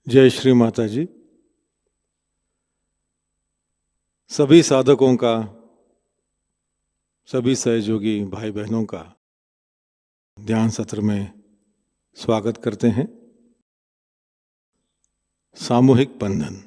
जय श्री माताजी। सभी साधकों का, सभी सहयोगी भाई बहनों का ध्यान सत्र में स्वागत करते हैं। सामूहिक बंधन।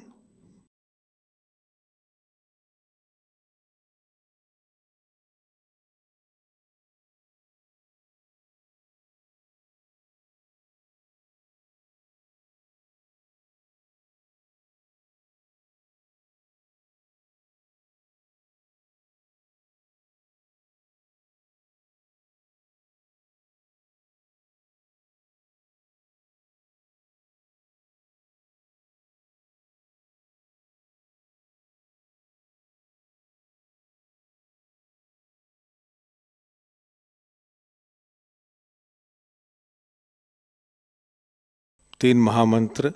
तीन महामंत्र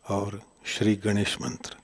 और श्री गणेश मंत्र।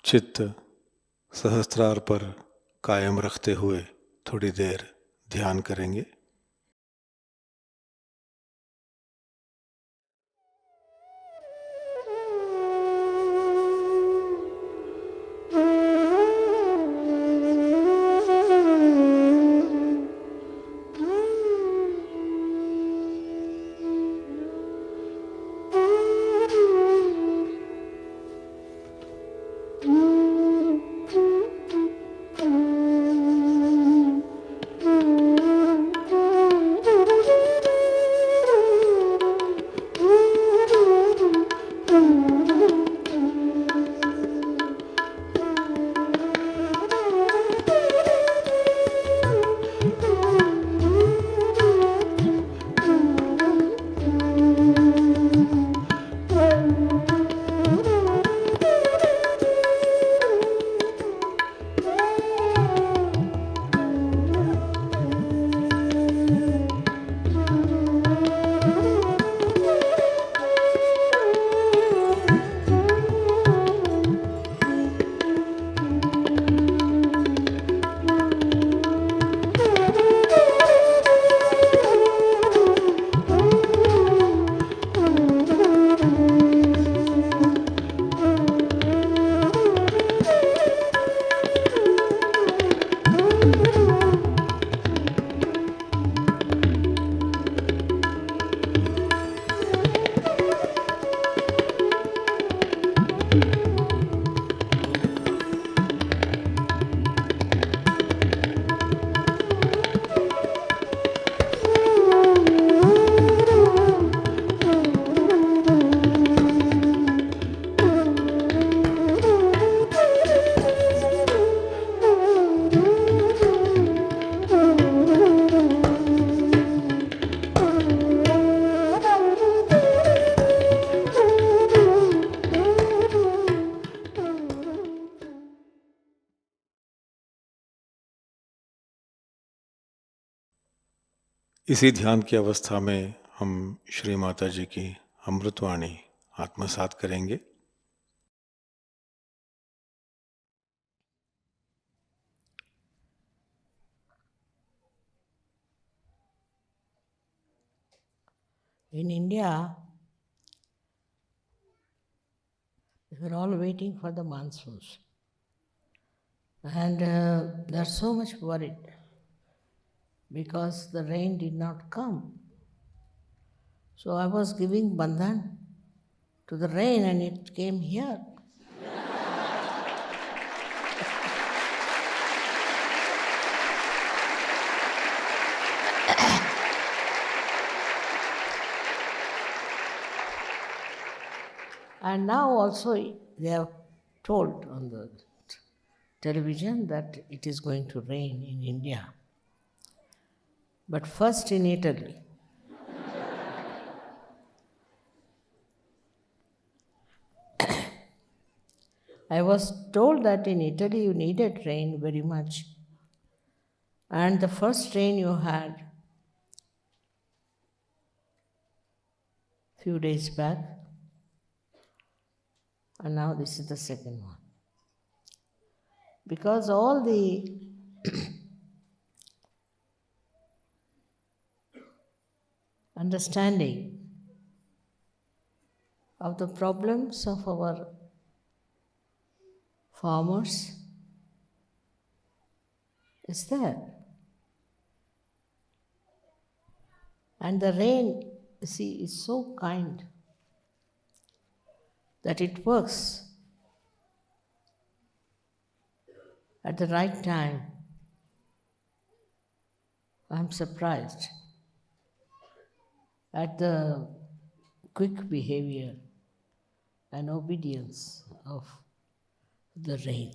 चित्त सहस्त्रार पर कायम रखते हुए थोड़ी देर ध्यान करेंगे। इसी ध्यान की अवस्था में हम श्री माताजी की अमृतवाणी आत्मसात करेंगे। In India, we were all waiting for the monsoons. And they're so much worried because the rain did not come. So I was giving bandhan to the rain and it came here. And now also they have told on the television that it is going to rain in India. But first in Italy. I was told that in Italy you needed rain very much. And the first rain you had few days back, and now this is the second one. Because all the understanding of the problems of our farmers is there. And the rain, you see, is so kind that it works at the right time. I'm surprised at the quick behavior and obedience of the rain.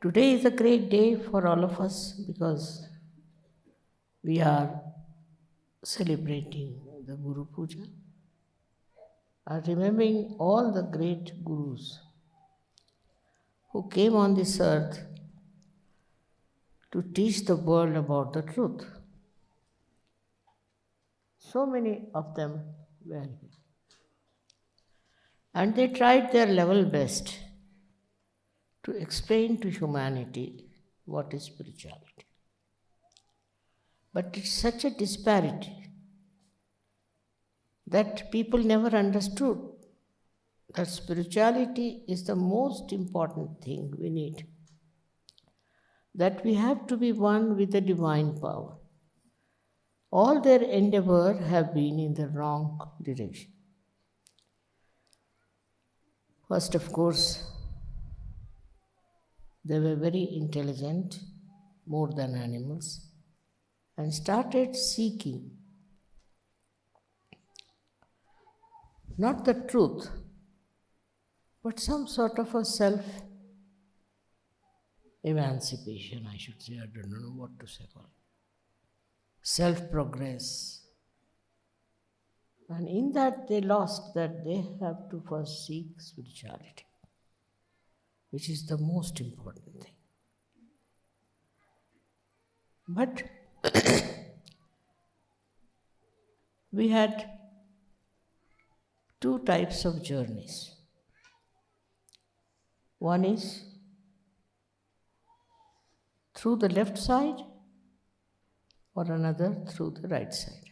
Today is a great day for all of us because we are celebrating the Guru Puja, are remembering all the great Gurus who came on this earth to teach the world about the truth. So many of them were here. And they tried their level best to explain to humanity what is spirituality. But it's such a disparity that people never understood that spirituality is the most important thing we need. That we have to be one with the divine power. All their endeavor have been in the wrong direction. First, of course, they were very intelligent, more than animals, and started seeking not the truth, but some sort of a self-emancipation, I should say. I don't know what to say called. Self-progress. And in that they lost that they have to first seek spirituality, which is the most important thing. But we had two types of journeys. One is through the left side or another through the right side.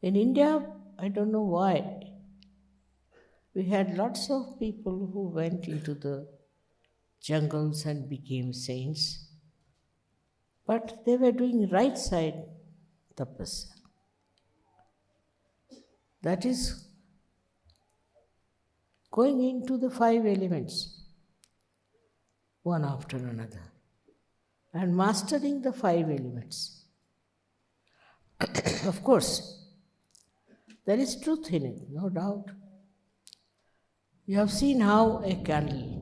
In India, I don't know why, we had lots of people who went into the jungles and became saints, but they were doing right side tapasya. That is going into the 5 elements, one after another, and mastering the 5 elements. Of course, there is truth in it, no doubt. You have seen how a candle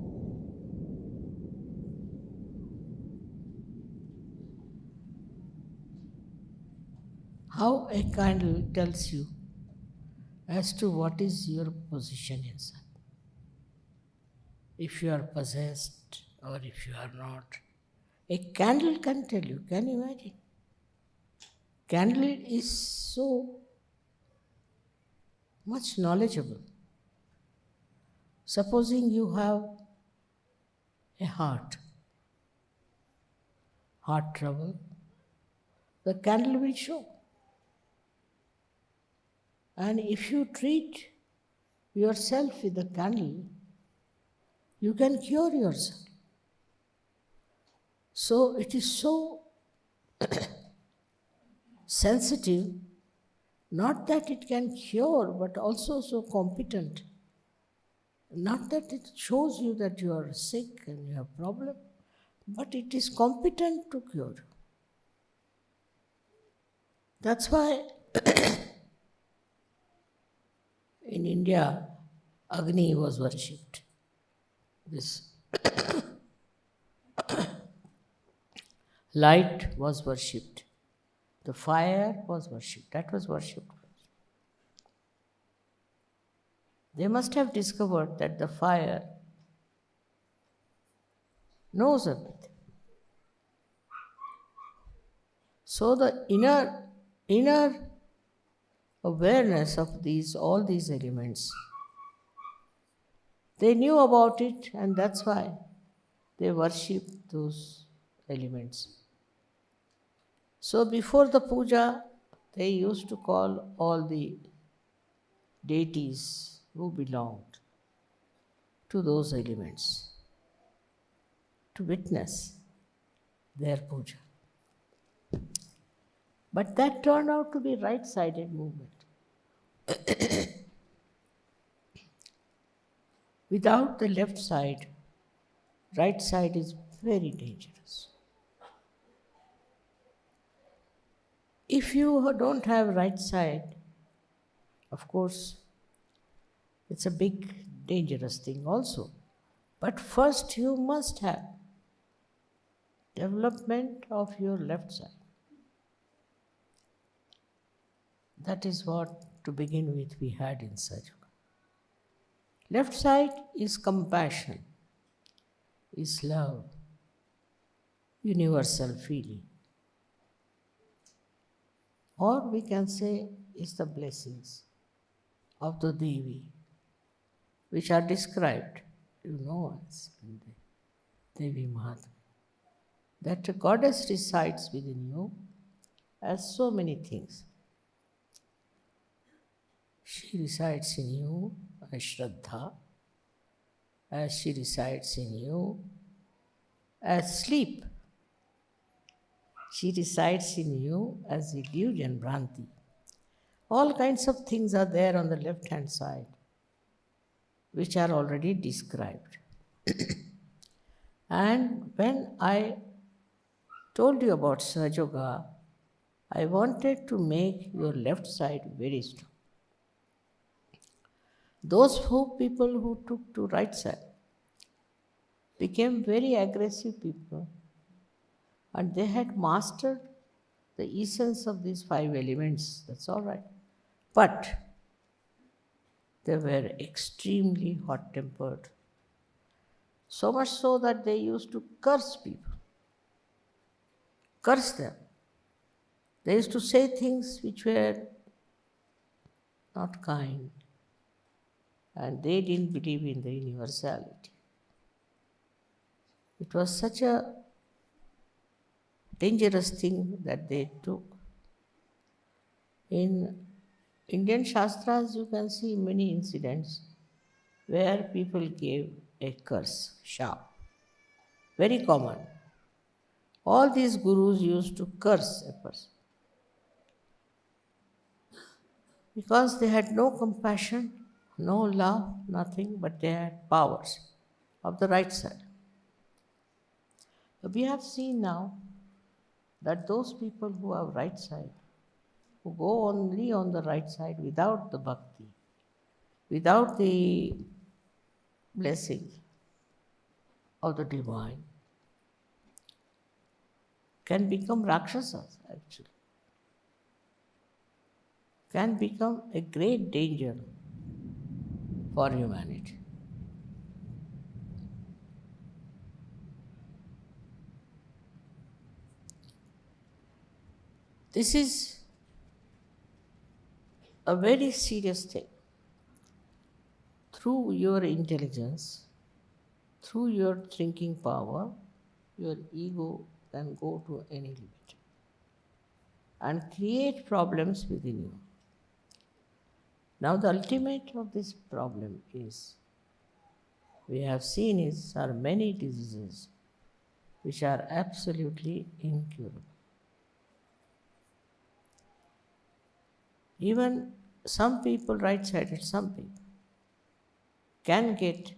tells you as to what is your position inside. If you are possessed or if you are not, a candle can tell you. Can you imagine? Candle is so much knowledgeable. Supposing you have a heart trouble, the candle will show. And if you treat yourself with the candle, you can cure yourself. So it is so sensitive, not that it can cure, but also so competent. Not that it shows you that you are sick and you have problem, but it is competent to cure. That's why in India, Agni was worshipped. This light was worshipped. The fire was worshipped. That was worshipped. They must have discovered that the fire knows everything. So the inner awareness of all these elements, they knew about it, and that's why they worship those elements. So before the puja, they used to call all the deities who belonged to those elements to witness their puja. But that turned out to be right-sided movement. Without the left side, right side is very dangerous. If you don't have right side, of course, it's a big dangerous thing also. But first you must have development of your left side. That is what, to begin with, we had in Sahajayoga. Left side is compassion, is love, universal feeling. Or we can say is the blessings of the Devi, which are described, as in the Devi Mahatma. That a goddess resides within you as so many things. She resides in you as Shraddha, as she resides in you as sleep. She resides in you as illusion, Bhranti. All kinds of things are there on the left-hand side, which are already described. And when I told you about Sahajayoga, I wanted to make your left side very strong. Those people who took to right side became very aggressive people, and they had mastered the essence of these 5 elements. That's all right. But they were extremely hot-tempered, so much so that they used to curse people, curse them. They used to say things which were not kind, and they didn't believe in the universality. It was such a dangerous thing that they took. In Indian Shastras, you can see many incidents where people gave a curse, shap. Very common. All these gurus used to curse a person because they had no compassion, no love, nothing, but they had powers of the right side. We have seen now that those people who have right side, who go only on the right side without the bhakti, without the blessing of the divine, can become Rakshasas actually, can become a great danger for humanity. This is a very serious thing. Through your intelligence, through your thinking power, your ego can go to any limit and create problems within you. Now, the ultimate of this problem is we have seen is are many diseases which are absolutely incurable. Even some people, right-sided, some people can get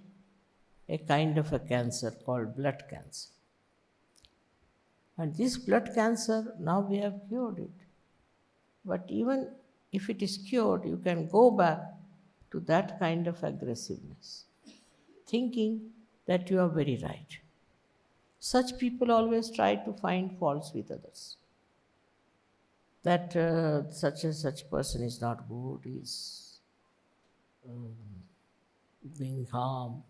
a kind of a cancer called blood cancer. And this blood cancer, now we have cured it. But even if it is cured, you can go back to that kind of aggressiveness, thinking that you are very right. Such people always try to find faults with others. That such and such person is not good, is being harm,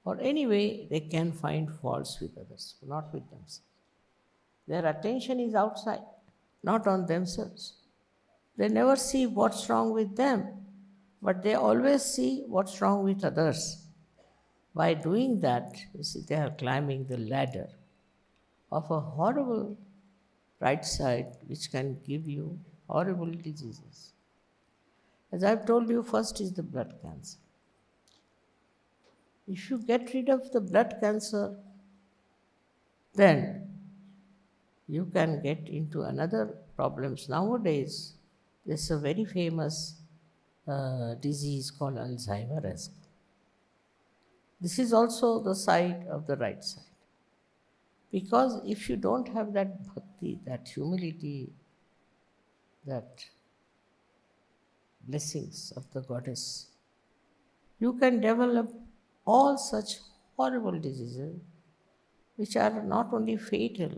or anyway they can find faults with others, not with themselves. Their attention is outside, not on themselves. They never see what's wrong with them, but they always see what's wrong with others. By doing that, you see, they are climbing the ladder of a horrible right side which can give you horrible diseases. As I've told you, first is the blood cancer. If you get rid of the blood cancer, then you can get into another problems. Nowadays, there's a very famous disease called Alzheimer's. This is also the side of the right side. Because if you don't have that bhakti, that humility, that blessings of the goddess, you can develop all such horrible diseases which are not only fatal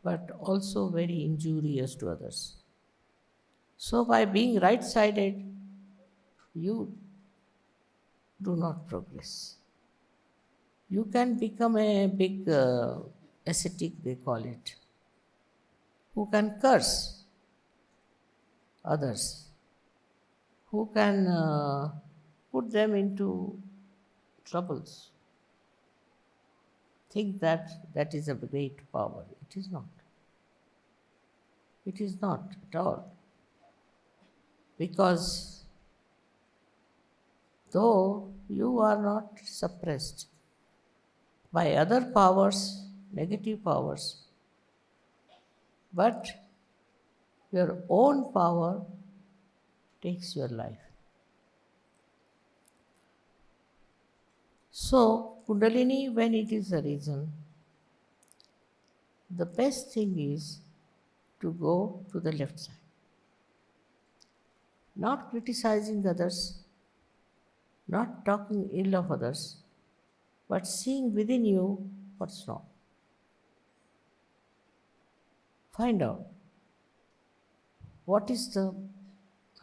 but also very injurious to others. So, by being right sided, you do not progress. You can become a big ascetic, they call it, who can curse others, who can put them into troubles. Think that that is a great power. It is not. It is not at all. Because though you are not suppressed by other powers, negative powers, but your own power takes your life. So, Kundalini, when it is arisen, the best thing is to go to the left side. Not criticizing others, not talking ill of others, but seeing within you what's wrong. Find out what is the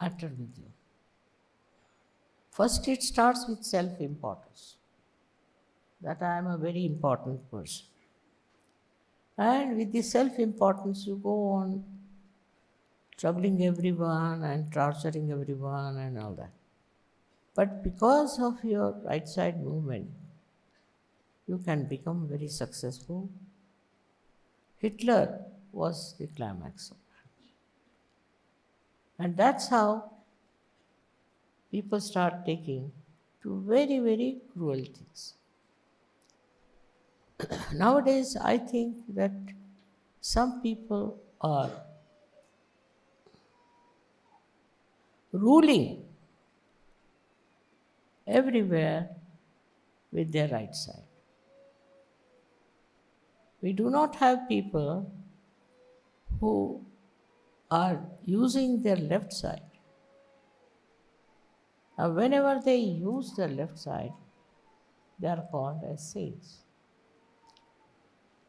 matter with you. First, it starts with self-importance, that I am a very important person. And with this self-importance, you go on troubling everyone and torturing everyone and all that. But because of your right side movement, you can become very successful. Hitler was the climax of that. And that's how people start taking to very, very cruel things. Nowadays, I think that some people are ruling everywhere with their right side. We do not have people who are using their left side. Now, whenever they use their left side, they are called as saints.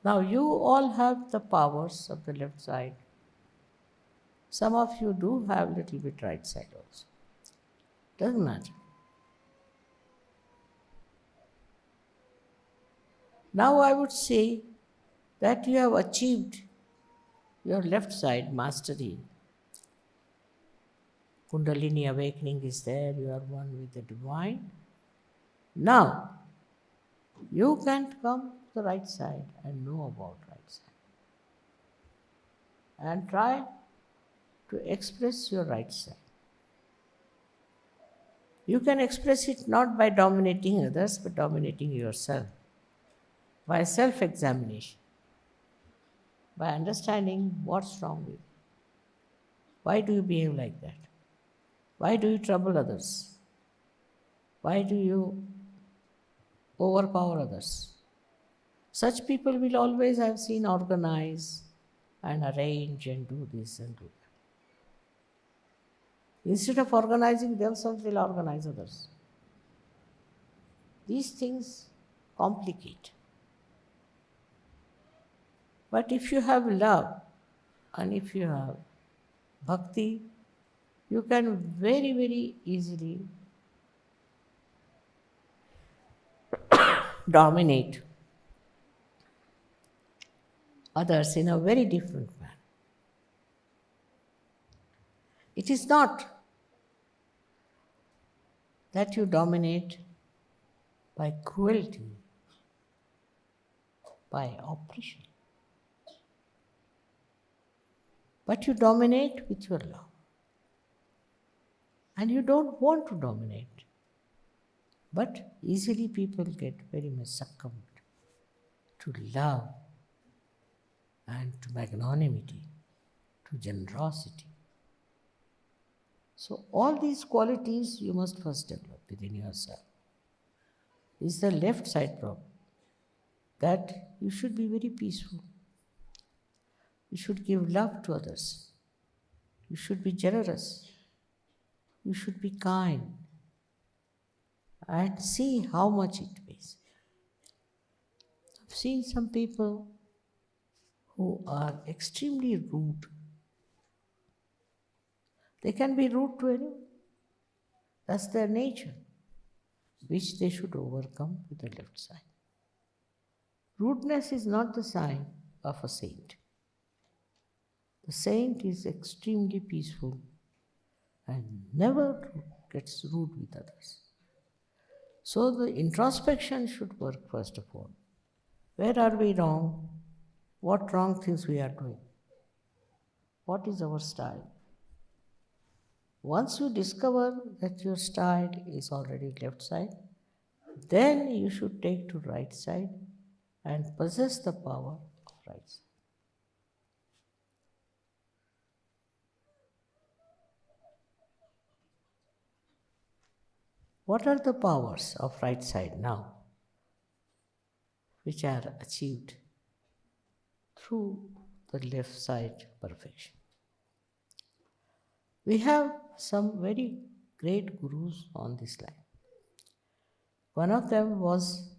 Now, you all have the powers of the left side. Some of you do have little bit right side also. Doesn't matter. Now, I would say that you have achieved your left side, mastery. Kundalini awakening is there, you are one with the divine. Now, you can come to the right side and know about right side. And try to express your right side. You can express it not by dominating others, but dominating yourself. By self-examination. By understanding what's wrong with you. Why do you behave like that? Why do you trouble others? Why do you overpower others? Such people will always, I have seen, organize and arrange and do this and do that. Instead of organizing themselves, they'll organize others. These things complicate. But if you have love and if you have bhakti, you can very, very easily dominate others in a very different manner. It is not that you dominate by cruelty, by oppression, but you dominate with your love. And you don't want to dominate. But easily people get very much succumbed to love and to magnanimity, to generosity. So all these qualities you must first develop within yourself. This is the left side problem. That you should be very peaceful. You should give love to others. You should be generous. You should be kind. And see how much it pays. I've seen some people who are extremely rude. They can be rude to anyone. That's their nature, which they should overcome with the left side. Rudeness is not the sign of a saint. The saint is extremely peaceful and never gets rude with others. So the introspection should work first of all. Where are we wrong? What wrong things we are doing? What is our style? Once you discover that your style is already left side, then you should take to right side and possess the power of right side. What are the powers of right side now, which are achieved through the left side perfection? We have some very great gurus on this line. One of them was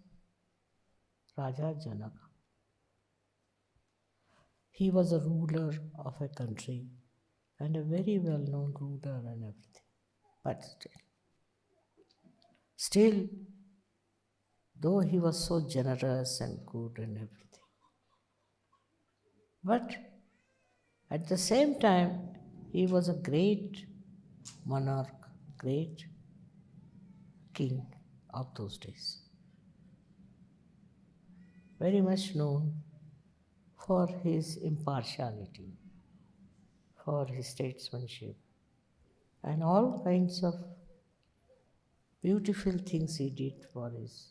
Raja Janaka. He was a ruler of a country and a very well-known ruler and everything. But still, though he was so generous and good and everything, but at the same time, he was a great monarch, great king of those days. Very much known for his impartiality, for his statesmanship, and all kinds of beautiful things he did for his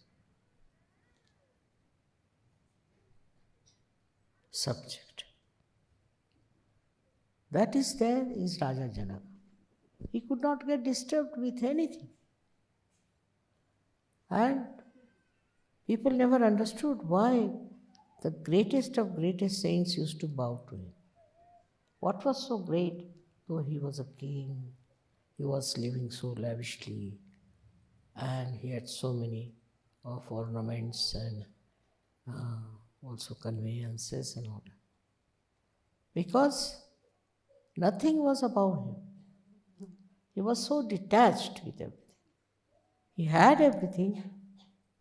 subject. That is there is Raja Janaka. He could not get disturbed with anything. And people never understood why the greatest of greatest saints used to bow to him. What was so great? Though he was a king, he was living so lavishly, and he had so many of ornaments and also conveyances and all that. Because nothing was above him. He was so detached with everything. He had everything,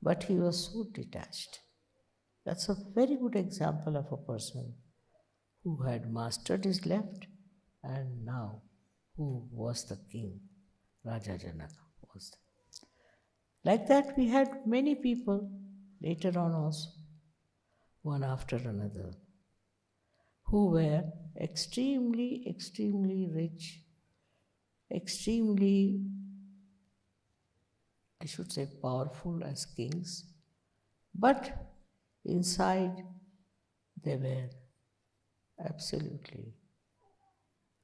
but he was so detached. That's a very good example of a person who had mastered his left, and now who was the king, Raja Janaka was. Like that, we had many people later on also, one after another, who were extremely rich, extremely, I should say, powerful as kings, but inside they were absolutely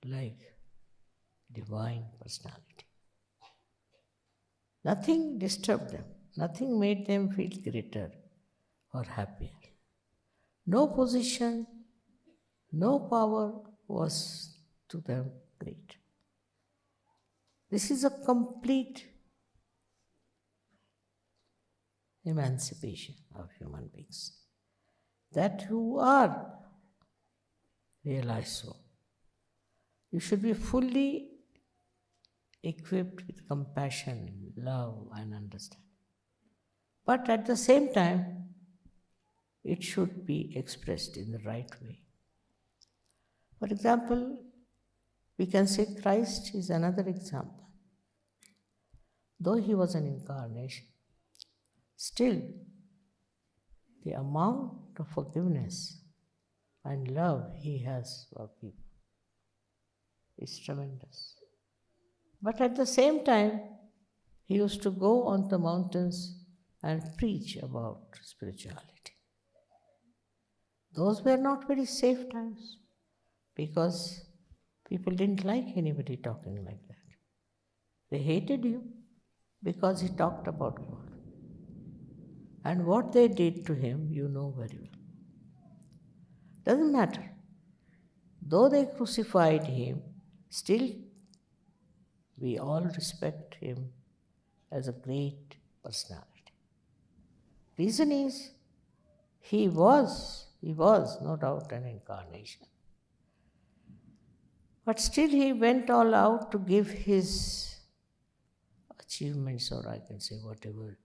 like divine personality. Nothing disturbed them, nothing made them feel greater or happier. No position, no power was to them great. This is a complete emancipation of human beings. That you are realized so. You should be fully equipped with compassion, love, and understanding. But at the same time, it should be expressed in the right way. For example, we can say Christ is another example. Though he was an incarnation, still the amount of forgiveness and love he has for people is tremendous. But at the same time, he used to go on the mountains and preach about spirituality. Those were not very safe times because people didn't like anybody talking like that. They hated you because he talked about God. And what they did to him, you know very well. Doesn't matter. Though they crucified him, still we all respect him as a great personality. Reason is, he was no doubt an incarnation. But still he went all out to give his achievements, or I can say whatever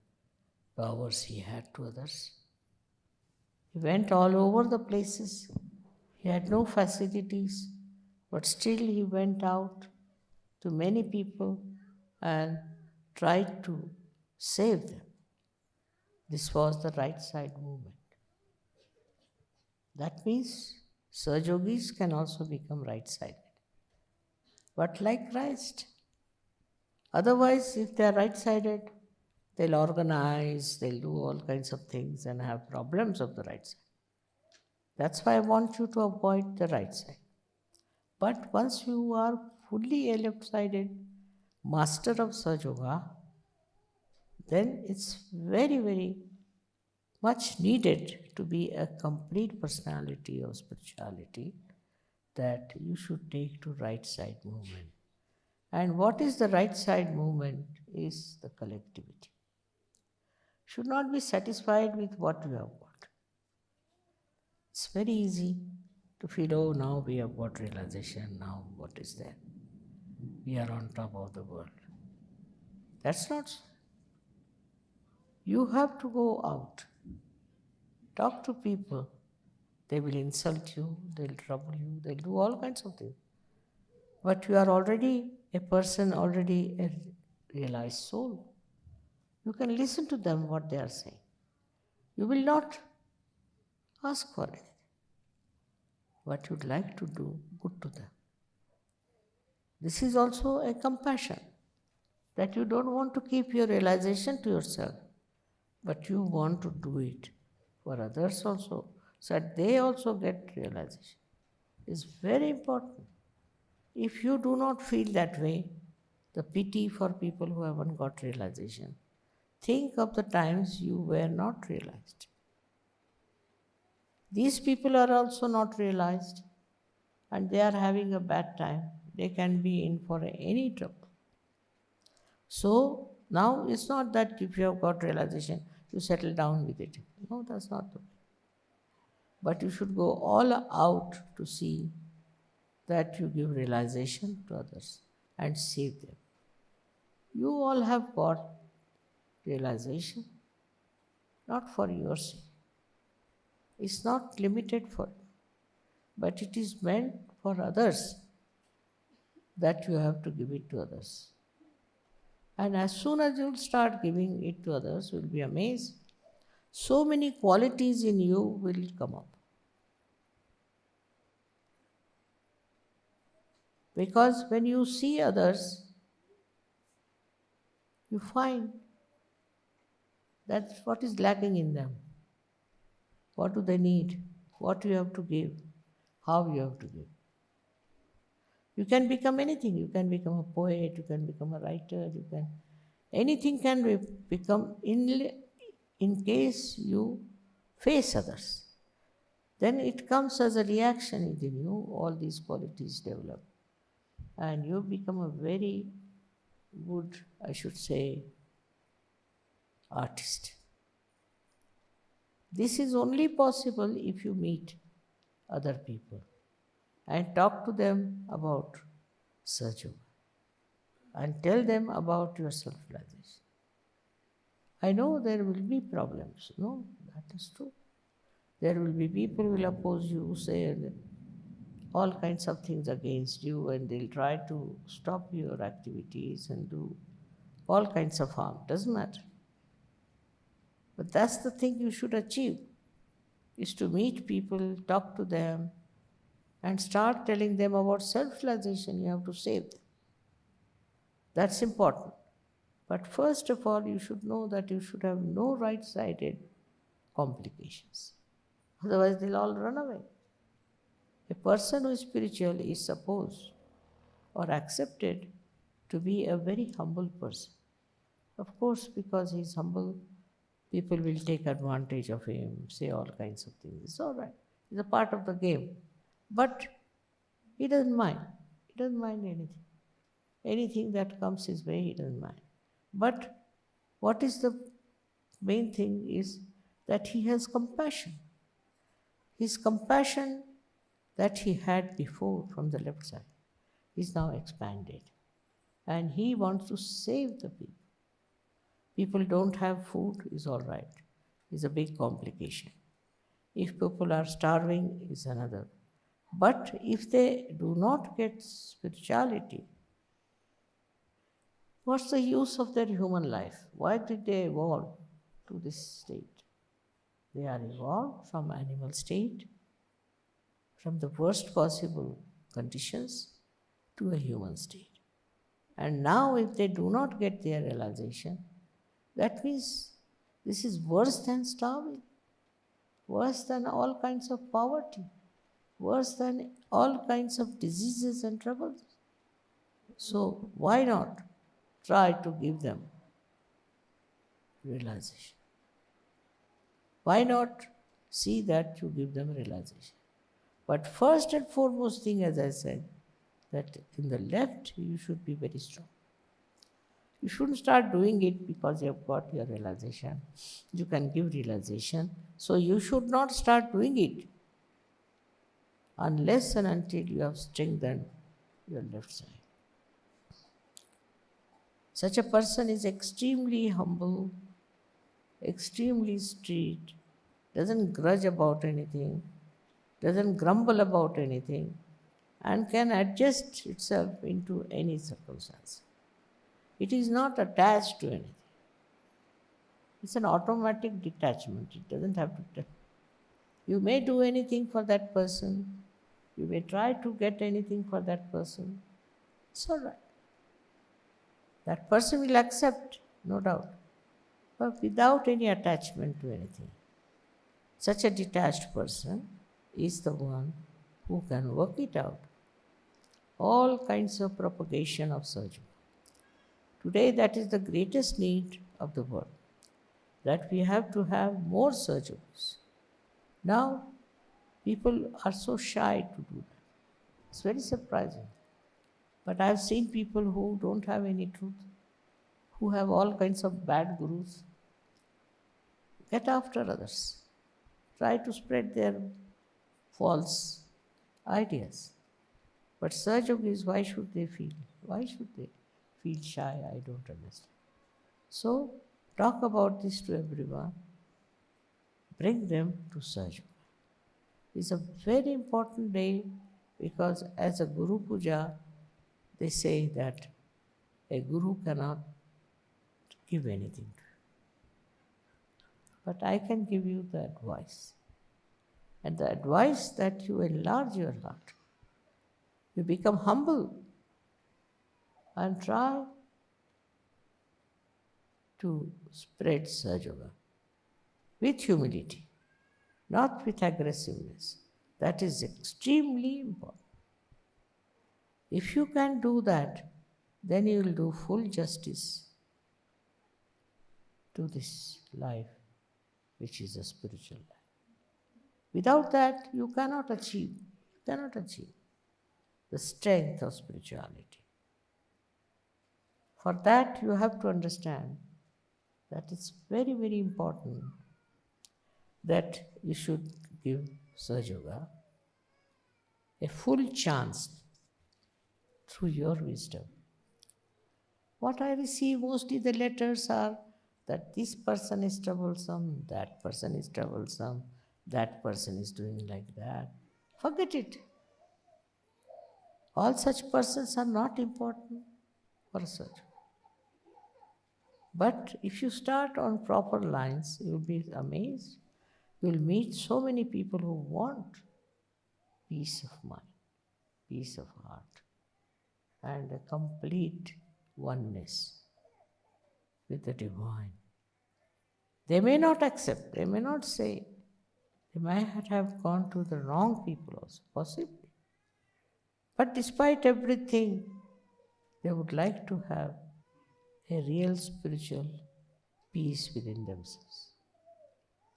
powers he had to others. He went all over the places. He had no facilities, but still he went out to many people and tried to save them. This was the right side movement. That means Sahajogis can also become right sided. But like Christ. Otherwise, if they are right sided, they'll organize, they'll do all kinds of things and have problems of the right side. That's why I want you to avoid the right side. But once you are fully left-sided master of Sahajayoga, then it's very much needed to be a complete personality of spirituality that you should take to right side movement. And what is the right side movement is the collectivity. Should not be satisfied with what you have got. It's very easy to feel, oh, now we have got realization, now what is there? We are on top of the world. That's not so. You have to go out, talk to people. They will insult you, they'll trouble you, they'll do all kinds of things. But you are already a person, already a realized soul. You can listen to them, what they are saying. You will not ask for anything. What you'd like to do, good to them. This is also a compassion, that you don't want to keep your realization to yourself, but you want to do it for others also, so that they also get realization. It's very important. If you do not feel that way, the pity for people who haven't got realization, think of the times you were not realized. These people are also not realized and they are having a bad time. They can be in for any trouble. So now it's not that if you have got realization, you settle down with it. No, that's not the way. But you should go all out to see that you give realization to others and save them. You all have got realization, not for your sake. It's not limited for you. but it is meant for others, that you have to give it to others. And as soon as you'll start giving it to others, you'll be amazed. So many qualities in you will come up. Because when you see others, you find that's what is lacking in them. What do they need? What you have to give? How you have to give? You can become anything. You can become a poet, you can become a writer, anything can become in case you face others. Then it comes as a reaction within you, all these qualities develop. And you become a very good, I should say, artist. This is only possible if you meet other people and talk to them about Sahajayoga and tell them about your self-realization. I know there will be problems. No, that is true. There will be people who will oppose you, say all kinds of things against you, and they'll try to stop your activities and do all kinds of harm. Doesn't matter. But that's the thing you should achieve, is to meet people, talk to them, and start telling them about self-realization. You have to save them. That's important. But first of all, you should know that you should have no right-sided complications. Otherwise, they'll all run away. A person who is spiritual is supposed or accepted to be a very humble person. Of course, because he's humble, people will take advantage of him, say all kinds of things. It's all right. It's a part of the game. But he doesn't mind. He doesn't mind anything. Anything that comes his way, he doesn't mind. But what is the main thing is that he has compassion. His compassion that he had before from the left side is now expanded. And he wants to save the people. People don't have food is all right. It's a big complication. If people are starving is another. But if they do not get spirituality, what's the use of their human life? Why did they evolve to this state? They are evolved from animal state, from the worst possible conditions to a human state. And now if they do not get their realization, that means this is worse than starving, worse than all kinds of poverty, worse than all kinds of diseases and troubles. So why not try to give them realization? Why not see that you give them realization? But first and foremost thing, as I said, that in the left you should be very strong. You shouldn't start doing it because you have got your realization. You can give realization. So you should not start doing it unless and until you have strengthened your left side. Such a person is extremely humble, extremely straight, doesn't grudge about anything, doesn't grumble about anything, and can adjust itself into any circumstance. It is not attached to anything. It's an automatic detachment. It doesn't have to. You may do anything for that person. You may try to get anything for that person. It's all right. That person will accept, no doubt, but without any attachment to anything. Such a detached person is the one who can work it out. All kinds of propagation of Sahajayoga. Today, that is the greatest need of the world, that we have to have more Sahajayogas. Now, people are so shy to do that. It's very surprising. But I have seen people who don't have any truth, who have all kinds of bad gurus. Get after others. Try to spread their false ideas. But Sahajayoga is, why should they feel? Why should they feel shy? I don't understand. So, talk about this to everyone. Bring them to Sahajayoga. is a very important day because as a Guru Puja, they say that a Guru cannot give anything to you. But I can give you the advice. And the advice that you enlarge your heart. You become humble and try to spread Sahajayoga with humility, not with aggressiveness. That is extremely important. If you can do that, then you will do full justice to this life, which is a spiritual life. Without that, you cannot achieve the strength of spirituality. For that, you have to understand that it's very, very important that you should give Sahajayoga a full chance through your wisdom. What I receive mostly the letters are that this person is troublesome, that person is troublesome, that person is doing like that. Forget it. All such persons are not important for such. But if you start on proper lines, you will be amazed. You will meet so many people who want peace of mind, peace of heart, and a complete oneness with the divine. They may not accept, they may not say, they might have gone to the wrong people also, possibly. But despite everything, they would like to have a real spiritual peace within themselves.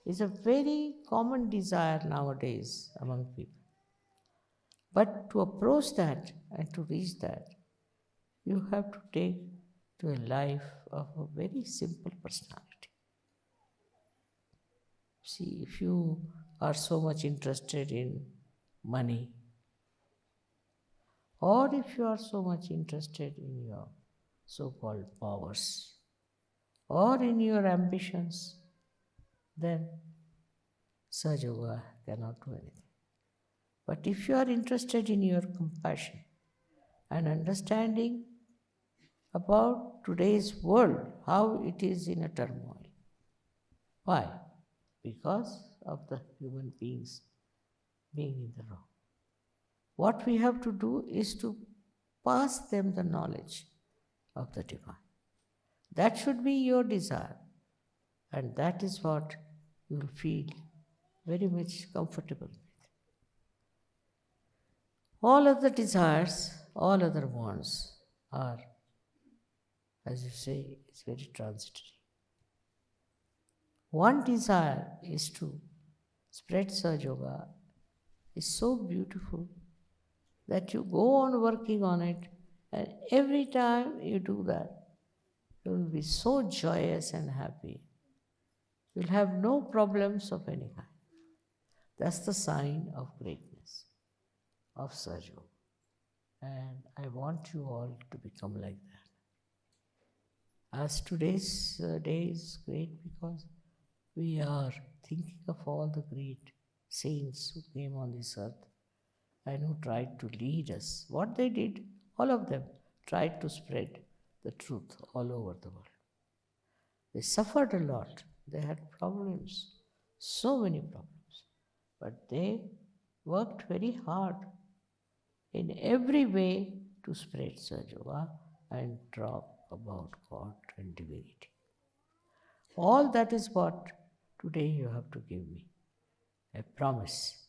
It's a very common desire nowadays among people. But to approach that and to reach that, you have to take to a life of a very simple personality. See, if you are so much interested in money, or if you are so much interested in your so-called powers, or in your ambitions, then Sahajayoga cannot do anything. But if you are interested in your compassion and understanding about today's world, how it is in a turmoil. Why? Because of the human beings being in the wrong. What we have to do is to pass them the knowledge of the divine. That should be your desire, and that is what you will feel very much comfortable with. All other desires, all other wants are, as you say, it's very transitory. One desire is to spread Sahajayoga is so beautiful that you go on working on it, and every time you do that, you will be so joyous and happy. You'll have no problems of any kind. That's the sign of greatness of Sahajayoga. And I want you all to become like that. As today's day is great because we are thinking of all the great saints who came on this earth and who tried to lead us. What they did, all of them tried to spread the truth all over the world. They suffered a lot. They had problems, so many problems. But they worked very hard in every way to spread Sahajayoga and talk about God and divinity. All that is what today you have to give me. A promise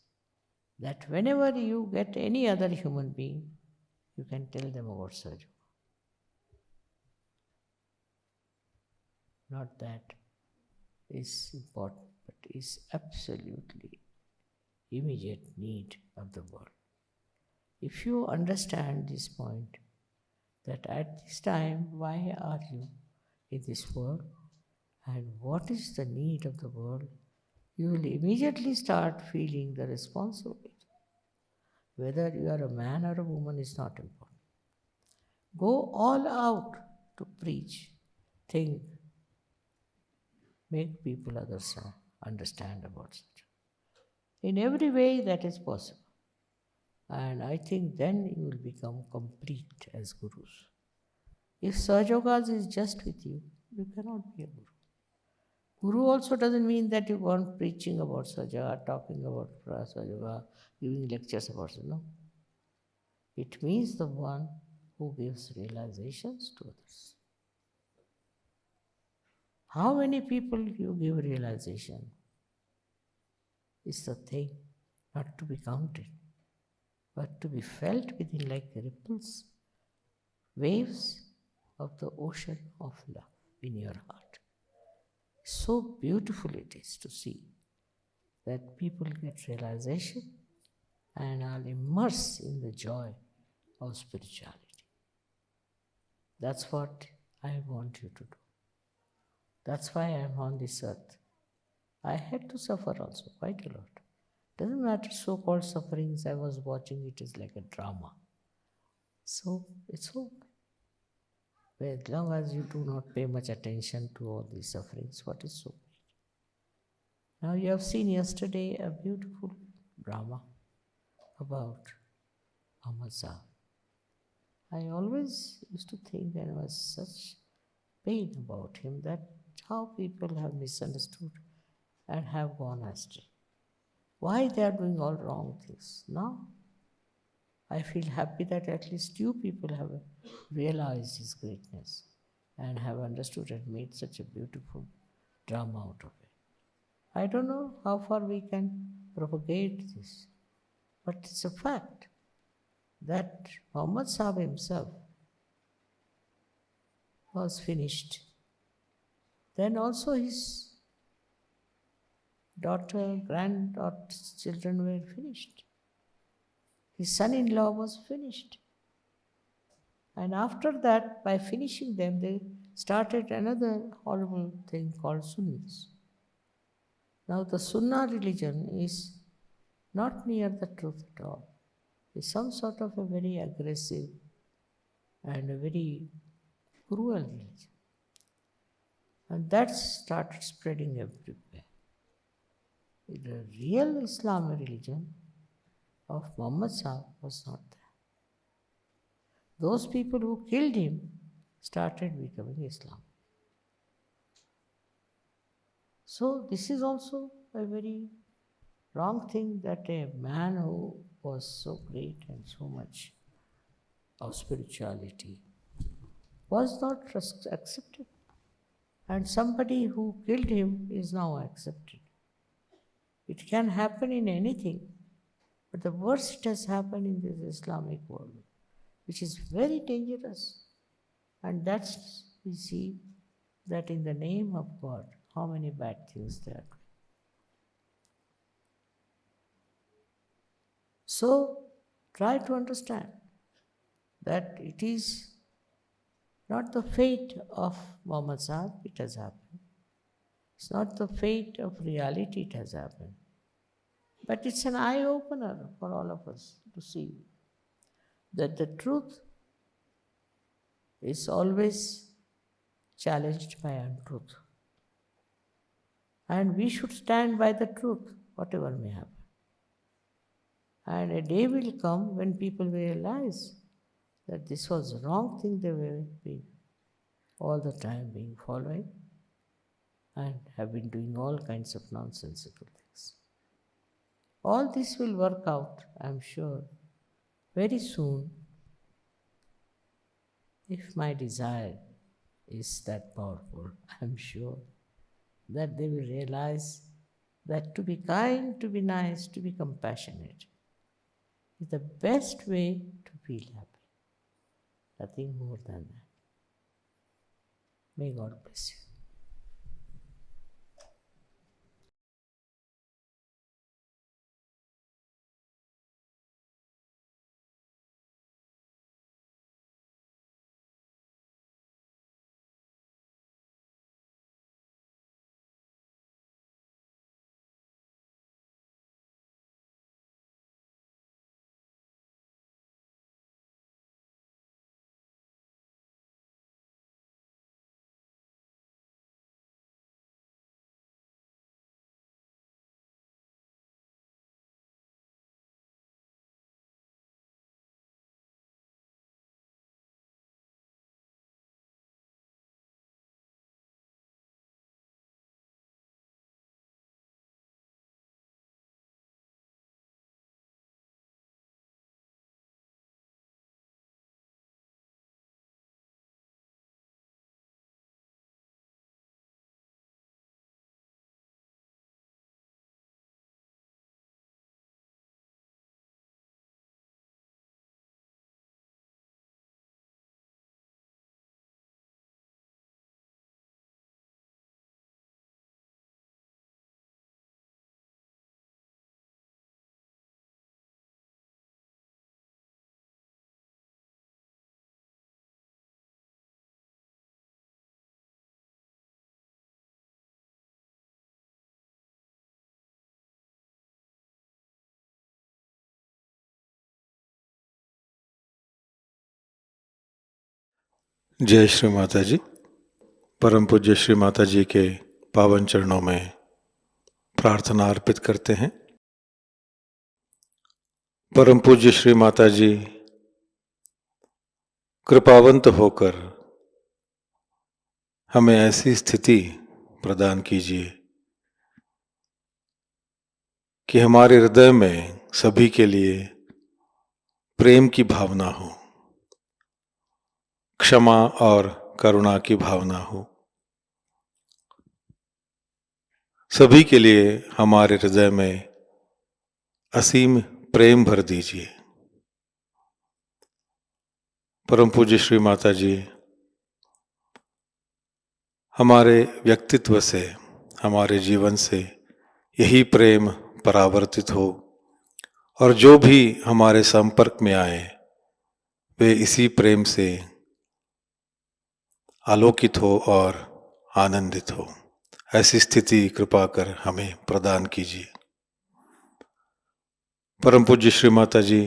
that whenever you get any other human being, you can tell them about Sahajayoga. Not that is important, but is absolutely immediate need of the world. If you understand this point, that at this time, why are you in this world and what is the need of the world, you will immediately start feeling the responsibility. Whether you are a man or a woman is not important. Go all out to preach, think, make people others understand about such. in every way that is possible. And I think then you will become complete as gurus. If Sahajayogas is just with you, you cannot be a guru. Guru also doesn't mean that you go on preaching about Sahajayoga, talking about Sahajayoga, giving lectures about it. No. It means the one who gives realizations to others. How many people you give realization is the thing not to be counted, but to be felt within like ripples, waves of the ocean of love in your heart. So beautiful it is to see that people get realization and are immersed in the joy of spirituality. That's what I want you to do. That's why I am on this earth. I had to suffer also quite a lot. Doesn't matter so-called sufferings, I was watching it as like a drama. So it's okay. But as long as you do not pay much attention to all these sufferings, what is so great? Now you have seen yesterday a beautiful drama about Muhammad Sahib. I always used to think there was such pain about him that how people have misunderstood and have gone astray. Why they are doing all wrong things. Now I feel happy that at least you people have realized his greatness and have understood and made such a beautiful drama out of it. I don't know how far we can propagate this, but it's a fact that Muhammad Sahib himself was finished. Then also his daughter, granddaughter's children were finished. His son-in-law was finished. And after that, by finishing them, they started another horrible thing called Sunnis. Now the Sunnah religion is not near the truth at all. It's some sort of a very aggressive and a very cruel religion. And that started spreading everywhere. The real Islamic religion of Muhammad Sahib was not there. Those people who killed him started becoming Islam. So this is also a very wrong thing that a man who was so great and so much of spirituality was not accepted. And somebody who killed him is now accepted. It can happen in anything, but the worst it has happened in this Islamic world, which is very dangerous. And that's, we see that in the name of God, how many bad things there are. So try to understand that it is not the fate of Muhammad Sahib, it has happened. It's not the fate of reality, it has happened. But it's an eye-opener for all of us to see that the truth is always challenged by untruth. And we should stand by the truth, whatever may happen. And a day will come when people will realize that this was the wrong thing they were being all the time being following and have been doing all kinds of nonsensical things. All this will work out, I'm sure, very soon, if my desire is that powerful. I'm sure that they will realize that to be kind, to be nice, to be compassionate is the best way to feel happy. Nothing more than that. May God bless you. जय श्री माता जी। परम पूज्य श्री माता जी के पावन चरणों में प्रार्थना अर्पित करते हैं। परम पूज्य श्री माता जी कृपावंत होकर हमें ऐसी स्थिति प्रदान कीजिए कि हमारे हृदय में सभी के लिए प्रेम की भावना हो, क्षमा और करुणा की भावना हो। सभी के लिए हमारे हृदय में असीम प्रेम भर दीजिए। परम पूज्य श्री माता जी हमारे व्यक्तित्व से, हमारे जीवन से यही प्रेम परावर्तित हो और जो भी हमारे संपर्क में आए वे इसी प्रेम से आलोकित हो और आनंदित हो। ऐसी स्थिति कृपा कर हमें प्रदान कीजिए। परम पूज्य श्री माता जी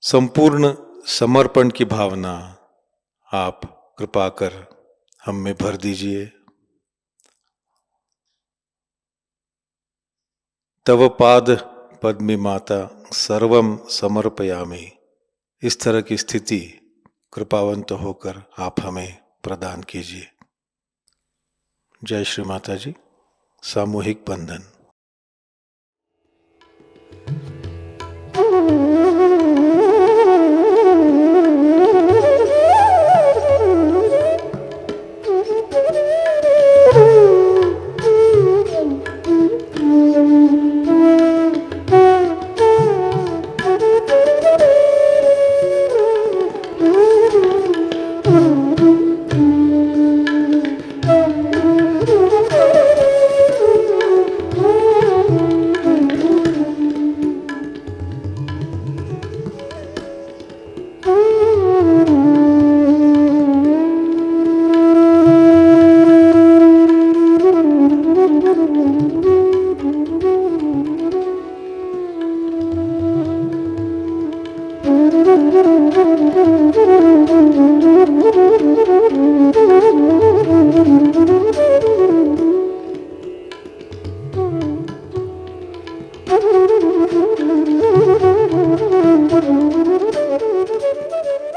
संपूर्ण समर्पण की भावना आप कृपा कर हम में भर दीजिए। तव पाद पद्मी माता सर्वम समर्पयामि। इस तरह की स्थिति कृपावंत होकर आप हमें प्रदान कीजिए। जय श्री माता जी। सामूहिक बंधन।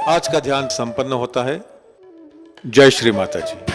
आज का ध्यान संपन्न होता है। जय श्री माता जी।